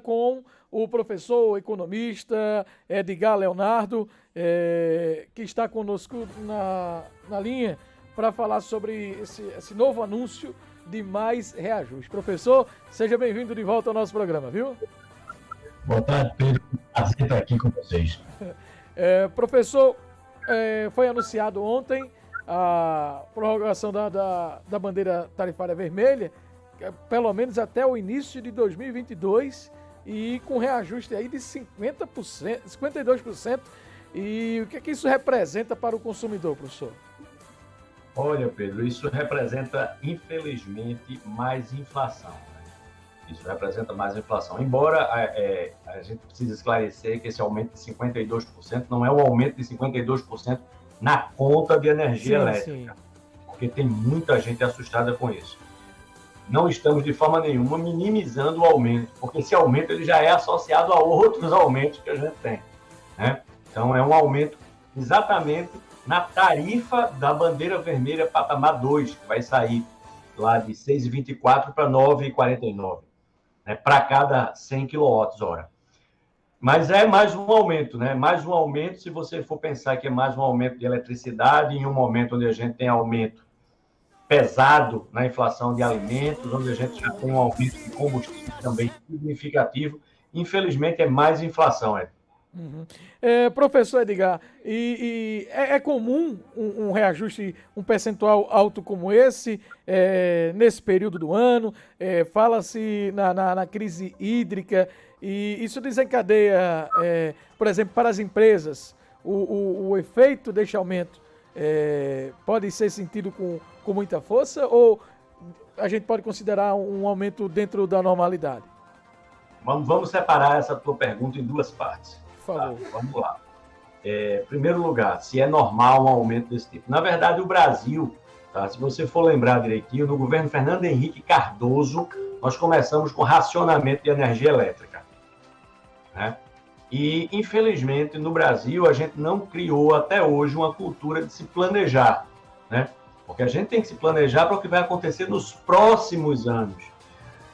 com o professor economista Edgar Leonardo, que está conosco na linha para falar sobre esse novo anúncio de mais reajuste. Professor, seja bem-vindo de volta ao nosso programa, viu? Boa tarde, Pedro. Prazer estar aqui com vocês. Professor, foi anunciado ontem a prorrogação da bandeira tarifária vermelha, pelo menos até o início de 2022, e com reajuste aí de 50%, 52%. E o que é que isso representa para o consumidor, professor? Olha, Pedro, isso representa, infelizmente, mais inflação. Isso representa mais inflação. Embora a gente precise esclarecer que esse aumento de 52% não é um aumento de 52% na conta de energia elétrica, porque tem muita gente assustada com isso. Não estamos de forma nenhuma minimizando o aumento, porque esse aumento ele já é associado a outros aumentos que a gente tem, né? Então é um aumento exatamente na tarifa da bandeira vermelha patamar 2, que vai sair lá de 6,24 para 9,49, né, para cada 100 kWh. Mas é mais um aumento, né? Mais um aumento, se você for pensar que é mais um aumento de eletricidade, em um momento onde a gente tem aumento pesado na inflação de alimentos, onde a gente já tem um aumento de combustível também significativo. Infelizmente, é mais inflação, Ed. Uhum. Professor Edgar, é comum um reajuste, um percentual alto como esse, nesse período do ano? Fala-se na crise hídrica, e isso desencadeia, por exemplo, para as empresas, o efeito deste aumento pode ser sentido com muita força, ou a gente pode considerar um aumento dentro da normalidade? Vamos separar essa tua pergunta em duas partes. Por favor. Tá, vamos lá. Em primeiro lugar, se é normal um aumento desse tipo. Na verdade, o Brasil, tá, se você for lembrar direitinho, no governo Fernando Henrique Cardoso, nós começamos com racionamento de energia elétrica, né? E, infelizmente, no Brasil, a gente não criou até hoje uma cultura de se planejar, né? Porque a gente tem que se planejar para o que vai acontecer nos próximos anos.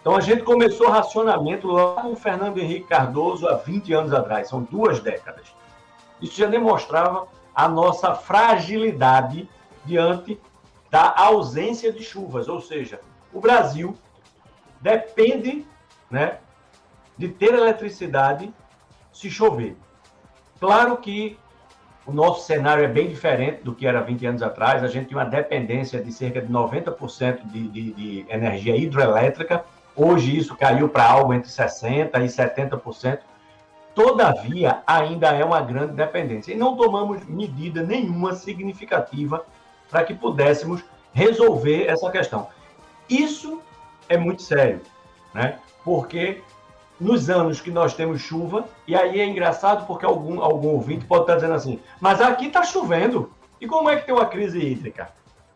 Então, a gente começou racionamento lá com o Fernando Henrique Cardoso há 20 anos atrás, são 2 décadas. Isso já demonstrava a nossa fragilidade diante da ausência de chuvas, ou seja, o Brasil depende, né, de ter eletricidade se chover. Claro que o nosso cenário é bem diferente do que era 20 anos atrás, a gente tinha uma dependência de cerca de 90% de energia hidroelétrica. Hoje isso caiu para algo entre 60% e 70%. Todavia, ainda é uma grande dependência. E não tomamos medida nenhuma significativa para que pudéssemos resolver essa questão. Isso é muito sério, né? Porque nos anos que nós temos chuva, e aí é engraçado porque algum ouvinte pode estar dizendo assim, mas aqui está chovendo, e como é que tem uma crise hídrica?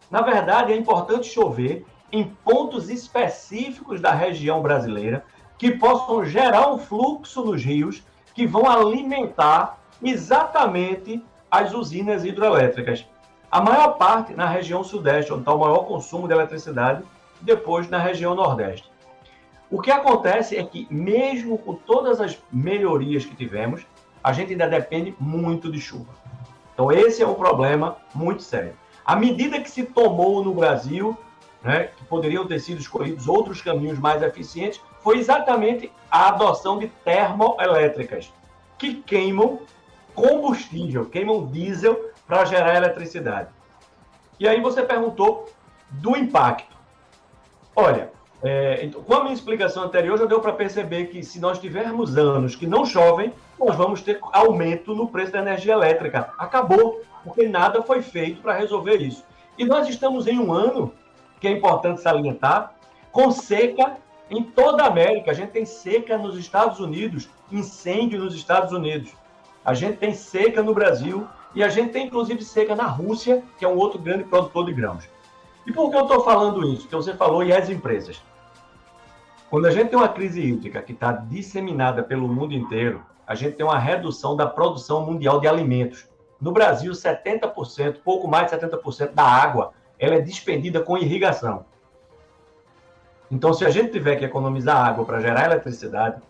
Na verdade, é importante chover em pontos específicos da região brasileira que possam gerar um fluxo nos rios que vão alimentar exatamente as usinas hidrelétricas. A maior parte na região sudeste, onde está o maior consumo de eletricidade, e depois na região nordeste. O que acontece é que, mesmo com todas as melhorias que tivemos, a gente ainda depende muito de chuva. Então, esse é um problema muito sério. A medida que se tomou no Brasil, né, que poderiam ter sido escolhidos outros caminhos mais eficientes, foi exatamente a adoção de termoelétricas, que queimam combustível, queimam diesel para gerar eletricidade. E aí você perguntou do impacto. Olha, com a minha explicação anterior, já deu para perceber que se nós tivermos anos que não chovem, nós vamos ter aumento no preço da energia elétrica. Acabou, porque nada foi feito para resolver isso. E nós estamos em um ano, que é importante salientar, com seca em toda a América. A gente tem seca nos Estados Unidos, incêndio nos Estados Unidos. A gente tem seca no Brasil e a gente tem, inclusive, seca na Rússia, que é um outro grande produtor de grãos. E por que eu estou falando isso? Porque você falou, e as empresas? Quando a gente tem uma crise hídrica que está disseminada pelo mundo inteiro, a gente tem uma redução da produção mundial de alimentos. No Brasil, 70%, pouco mais de 70% da água, ela é despendida com irrigação. Então, se a gente tiver que economizar água para gerar eletricidade,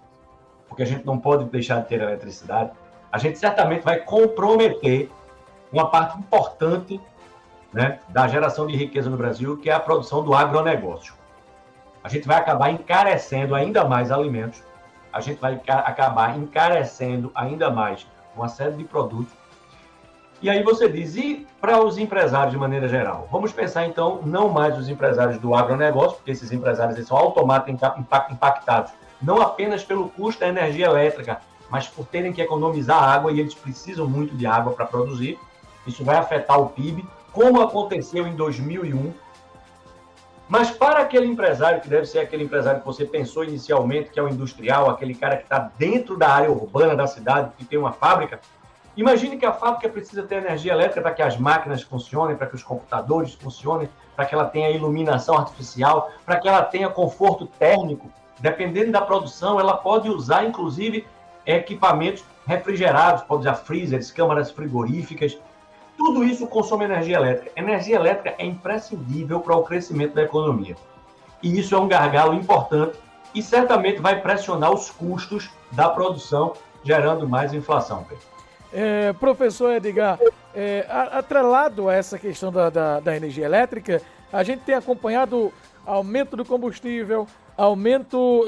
porque a gente não pode deixar de ter eletricidade, a gente certamente vai comprometer uma parte importante, né, da geração de riqueza no Brasil, que é a produção do agronegócio. A gente vai acabar encarecendo ainda mais alimentos, a gente vai acabar encarecendo ainda mais uma série de produtos. E aí você diz, e para os empresários de maneira geral? Vamos pensar então, não mais os empresários do agronegócio, porque esses empresários eles são automaticamente impactados, não apenas pelo custo da energia elétrica, mas por terem que economizar água e eles precisam muito de água para produzir. Isso vai afetar o PIB, como aconteceu em 2001. Mas para aquele empresário, que deve ser aquele empresário que você pensou inicialmente, que é o industrial, aquele cara que está dentro da área urbana da cidade, que tem uma fábrica, imagine que a fábrica precisa ter energia elétrica para que as máquinas funcionem, para que os computadores funcionem, para que ela tenha iluminação artificial, para que ela tenha conforto térmico. Dependendo da produção, ela pode usar, inclusive, equipamentos refrigerados, pode usar freezers, câmaras frigoríficas. Tudo isso consome energia elétrica. Energia elétrica é imprescindível para o crescimento da economia. E isso é um gargalo importante e certamente vai pressionar os custos da produção, gerando mais inflação, Pedro. Professor Edgar, atrelado a essa questão da energia elétrica, a gente tem acompanhado aumento do combustível, aumento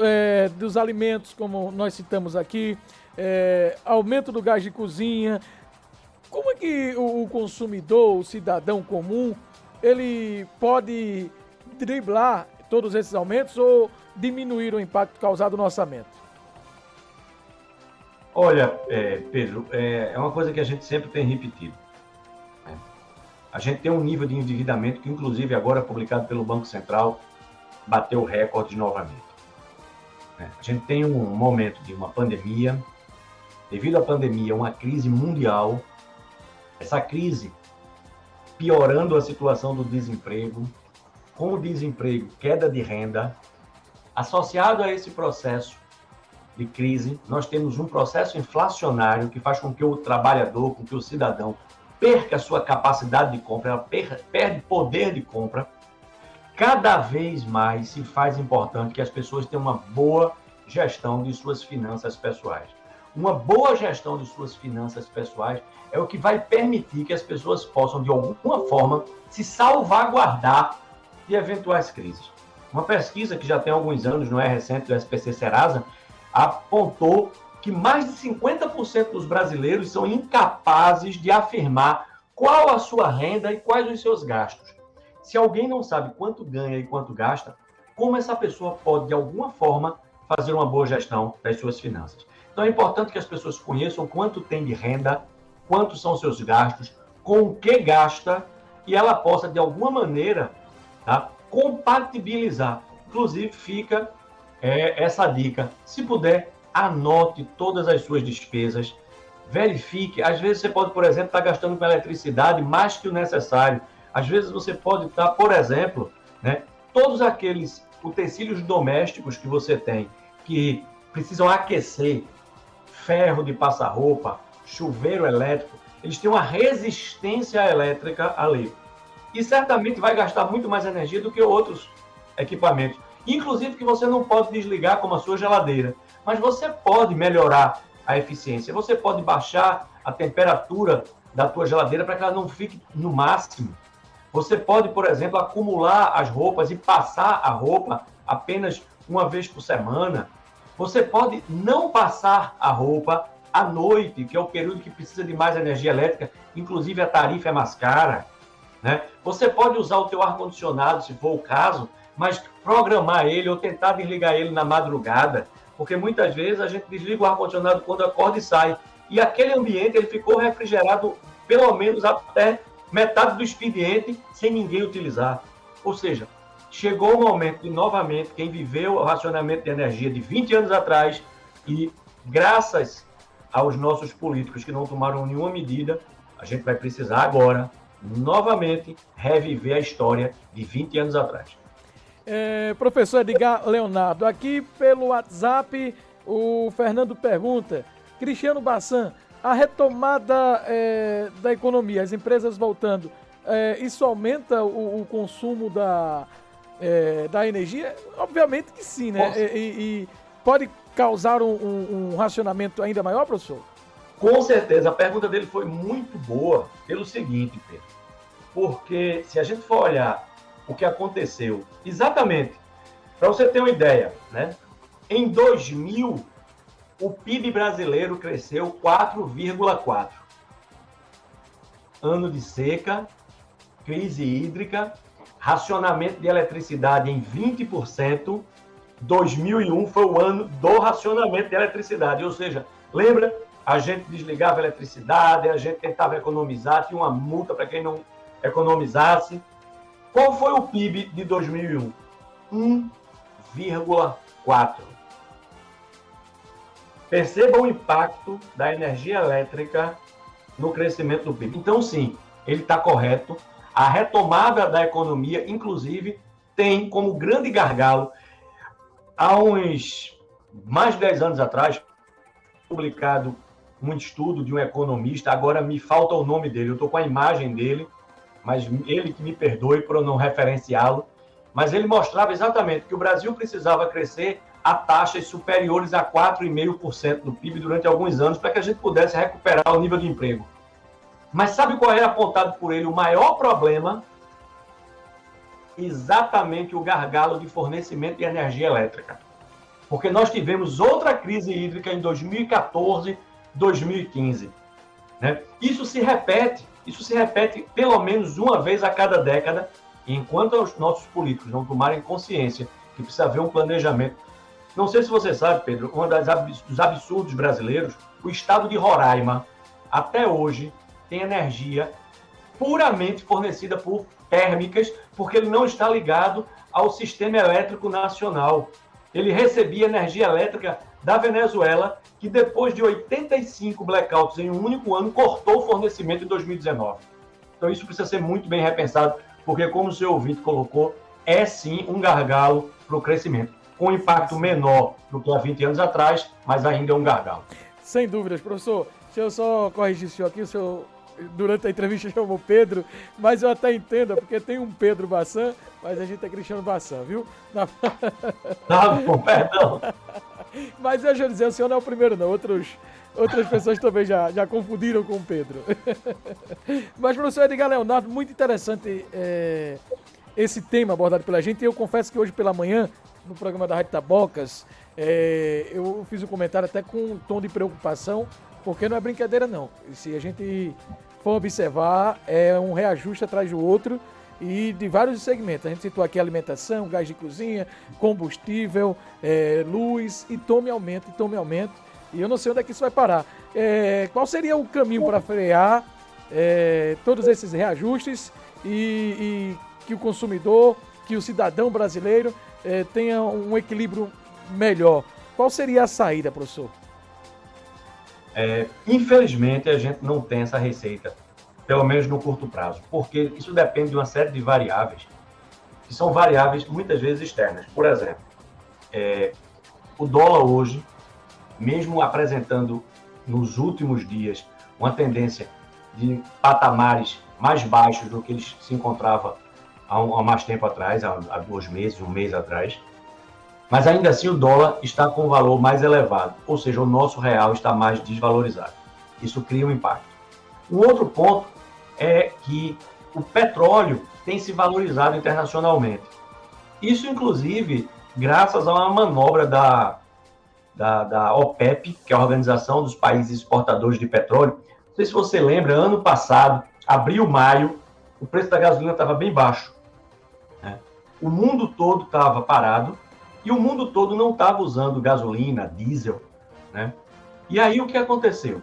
dos alimentos, como nós citamos aqui, aumento do gás de cozinha. Como é que o consumidor, o cidadão comum, ele pode driblar todos esses aumentos ou diminuir o impacto causado no orçamento? Olha, Pedro, é uma coisa que a gente sempre tem repetido. A gente tem um nível de endividamento que, inclusive, agora publicado pelo Banco Central, bateu recorde novamente. A gente tem um momento de uma pandemia, devido à pandemia, uma crise mundial, essa crise piorando a situação do desemprego, com o desemprego, queda de renda, associado a esse processo de crise, nós temos um processo inflacionário que faz com que o trabalhador, com que o cidadão perca a sua capacidade de compra, ela perde poder de compra. Cada vez mais se faz importante que as pessoas tenham uma boa gestão de suas finanças pessoais. Uma boa gestão de suas finanças pessoais é o que vai permitir que as pessoas possam, de alguma forma, se salvaguardar de eventuais crises. Uma pesquisa que já tem alguns anos, não é recente, do SPC Serasa, apontou que mais de 50% dos brasileiros são incapazes de afirmar qual a sua renda e quais os seus gastos. Se alguém não sabe quanto ganha e quanto gasta, como essa pessoa pode, de alguma forma, fazer uma boa gestão das suas finanças? Então é importante que as pessoas conheçam quanto tem de renda, quantos são seus gastos, com o que gasta, e ela possa, de alguma maneira, compatibilizar. Inclusive, fica essa dica. Se puder, anote todas as suas despesas, verifique. Às vezes você pode, por exemplo, estar gastando com eletricidade mais que o necessário. Às vezes você pode estar, por exemplo, todos aqueles utensílios domésticos que você tem, que precisam aquecer, ferro de passar roupa, chuveiro elétrico, eles têm uma resistência elétrica ali. E certamente vai gastar muito mais energia do que outros equipamentos. Inclusive que você não pode desligar como a sua geladeira. Mas você pode melhorar a eficiência. Você pode baixar a temperatura da tua geladeira para que ela não fique no máximo. Você pode, por exemplo, acumular as roupas e passar a roupa apenas uma vez por semana. Você pode não passar a roupa à noite, que é o período que precisa de mais energia elétrica, inclusive a tarifa é mais cara. Você pode usar o teu ar-condicionado, se for o caso, mas programar ele ou tentar desligar ele na madrugada, porque muitas vezes a gente desliga o ar-condicionado quando acorda e sai. E aquele ambiente ele ficou refrigerado pelo menos até metade do expediente sem ninguém utilizar. Ou seja, chegou o momento de, novamente, quem viveu o racionamento de energia de 20 anos atrás e, graças aos nossos políticos que não tomaram nenhuma medida, a gente vai precisar agora, novamente, reviver a história de 20 anos atrás. Professor Edgar Leonardo, aqui pelo WhatsApp, o Fernando pergunta, Cristiano Bassan, a retomada da economia, as empresas voltando, isso aumenta o consumo da energia? Obviamente que sim, né? E pode causaram um racionamento ainda maior, professor? Com certeza, a pergunta dele foi muito boa pelo seguinte, Pedro. Porque se a gente for olhar o que aconteceu, exatamente, para você ter uma ideia, né? Em 2000, o PIB brasileiro cresceu 4,4. Ano de seca, crise hídrica, racionamento de eletricidade em 20%. 2001 foi o ano do racionamento de eletricidade, ou seja, lembra? A gente desligava a eletricidade, a gente tentava economizar, tinha uma multa para quem não economizasse. Qual foi o PIB de 2001? 1,4. Perceba o impacto da energia elétrica no crescimento do PIB. Então, sim, ele está correto. A retomada da economia, inclusive, tem como grande gargalo, há uns mais de 10 anos atrás, publicado um estudo de um economista, agora me falta o nome dele, eu estou com a imagem dele, mas ele que me perdoe por eu não referenciá-lo, mas ele mostrava exatamente que o Brasil precisava crescer a taxas superiores a 4,5% do PIB durante alguns anos para que a gente pudesse recuperar o nível de emprego. Mas sabe qual é apontado por ele o maior problema? Exatamente o gargalo de fornecimento de energia elétrica. Porque nós tivemos outra crise hídrica em 2014, 2015. Né? Isso se repete pelo menos uma vez a cada década, e enquanto os nossos políticos não tomarem consciência que precisa haver um planejamento. Não sei se você sabe, Pedro, dos absurdos brasileiros, o estado de Roraima, até hoje, tem energia puramente fornecida por térmicas, porque ele não está ligado ao sistema elétrico nacional. Ele recebia energia elétrica da Venezuela, que depois de 85 blackouts em um único ano, cortou o fornecimento em 2019. Então isso precisa ser muito bem repensado, porque como o seu ouvinte colocou, é sim um gargalo para o crescimento, com impacto menor do que há 20 anos atrás, mas ainda é um gargalo. Sem dúvidas, professor. Deixa eu só corrigir o senhor aqui, o senhor durante a entrevista chamou Pedro, mas eu até entendo, porque tem um Pedro Bassan, mas a gente é Cristiano Bassan, viu? Tá bom, perdão. Mas deixa eu dizer, o senhor não é o primeiro não, outras pessoas também já confundiram com o Pedro. Mas, professor Edgar Leonardo, muito interessante esse tema abordado pela gente, e eu confesso que hoje pela manhã, no programa da Rádio Tabocas, eu fiz um comentário até com um tom de preocupação, porque não é brincadeira não. Se a gente for observar, é um reajuste atrás do outro e de vários segmentos. A gente citou aqui alimentação, gás de cozinha, combustível, luz, e tome aumento. E eu não sei onde é que isso vai parar. Qual seria o caminho para frear todos esses reajustes e que o consumidor, que o cidadão brasileiro tenha um equilíbrio melhor? Qual seria a saída, professor? Infelizmente, a gente não tem essa receita, pelo menos no curto prazo, porque isso depende de uma série de variáveis, que são variáveis muitas vezes externas. Por exemplo, o dólar hoje, mesmo apresentando nos últimos dias uma tendência de patamares mais baixos do que ele se encontrava há mais tempo atrás, há 2 meses, um mês atrás, mas ainda assim o dólar está com um valor mais elevado, ou seja, o nosso real está mais desvalorizado. Isso cria um impacto. Um outro ponto é que o petróleo tem se valorizado internacionalmente. Isso, inclusive, graças a uma manobra da OPEP, que é a Organização dos Países Exportadores de Petróleo. Não sei se você lembra, ano passado, abril, maio, o preço da gasolina estava bem baixo. Né? O mundo todo estava parado, e o mundo todo não estava usando gasolina, diesel, né? E aí o que aconteceu?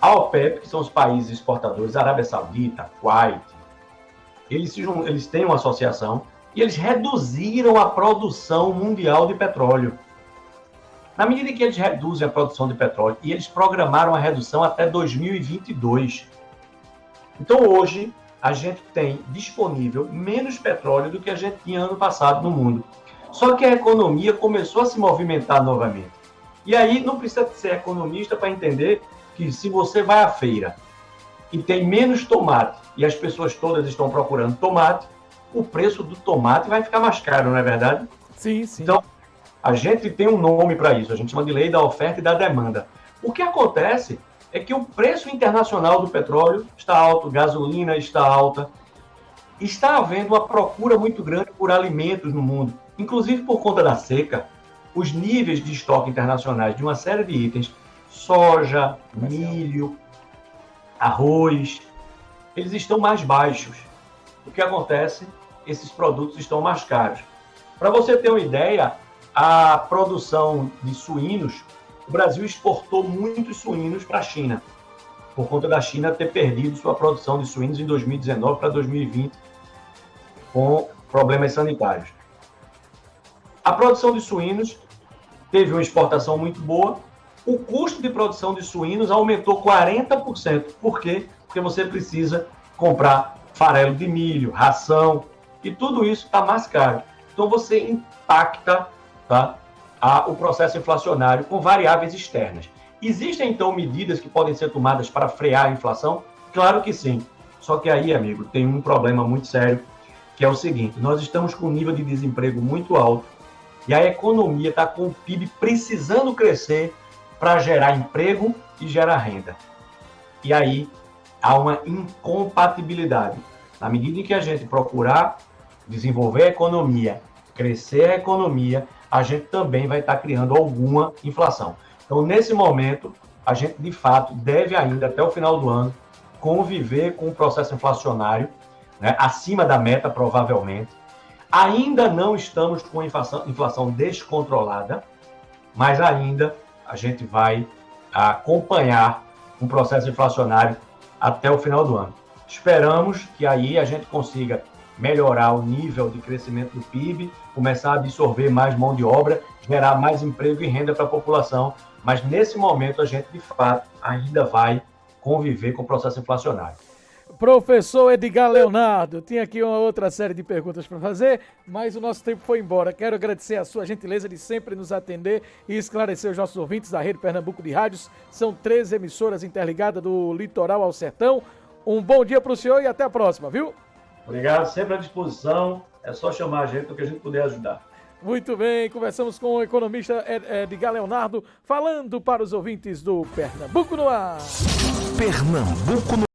A OPEP, que são os países exportadores, Arábia Saudita, Kuwait, eles têm uma associação e eles reduziram a produção mundial de petróleo. Na medida que eles reduzem a produção de petróleo, e eles programaram a redução até 2022. Então hoje a gente tem disponível menos petróleo do que a gente tinha ano passado no mundo. Só que a economia começou a se movimentar novamente. E aí não precisa ser economista para entender que se você vai à feira e tem menos tomate e as pessoas todas estão procurando tomate, o preço do tomate vai ficar mais caro, não é verdade? Sim, sim. Então, A gente tem um nome para isso, a gente chama de lei da oferta e da demanda. O que acontece é que o preço internacional do petróleo está alto, gasolina está alta, está havendo uma procura muito grande por alimentos no mundo, inclusive por conta da seca. Os níveis de estoque internacionais de uma série de itens, soja, milho, arroz, eles estão mais baixos. O que acontece? Esses produtos estão mais caros. Para você ter uma ideia, a produção de suínos, o Brasil exportou muitos suínos para a China, por conta da China ter perdido sua produção de suínos em 2019 para 2020, com problemas sanitários. A produção de suínos teve uma exportação muito boa, o custo de produção de suínos aumentou 40%. Por quê? Porque você precisa comprar farelo de milho, ração, e tudo isso está mais caro. Então você impacta, tá, o processo inflacionário com variáveis externas. Existem, então, medidas que podem ser tomadas para frear a inflação? Claro que sim. Só que aí, amigo, tem um problema muito sério, que é o seguinte: nós estamos com um nível de desemprego muito alto e a economia está com o PIB precisando crescer para gerar emprego e gerar renda. E aí há uma incompatibilidade. Na medida em que a gente procurar desenvolver a economia, crescer a economia, a gente também vai estar criando alguma inflação. Então, nesse momento, a gente, de fato, deve ainda, até o final do ano, conviver com o processo inflacionário, né, acima da meta, provavelmente. Ainda não estamos com inflação descontrolada, mas ainda a gente vai acompanhar um processo inflacionário até o final do ano. Esperamos que aí a gente consiga melhorar o nível de crescimento do PIB, começar a absorver mais mão de obra, gerar mais emprego e renda para a população, mas nesse momento a gente, de fato, ainda vai conviver com o processo inflacionário. Professor Edgar Leonardo, tinha aqui uma outra série de perguntas para fazer, mas o nosso tempo foi embora. Quero agradecer a sua gentileza de sempre nos atender e esclarecer os nossos ouvintes da Rede Pernambuco de Rádios. São 13 emissoras interligadas do litoral ao sertão. Um bom dia para o senhor e até a próxima, viu? Obrigado, sempre à disposição. É só chamar a gente, o que a gente puder ajudar. Muito bem, conversamos com o economista Edgar Leonardo, falando para os ouvintes do Pernambuco no Ar. Pernambuco no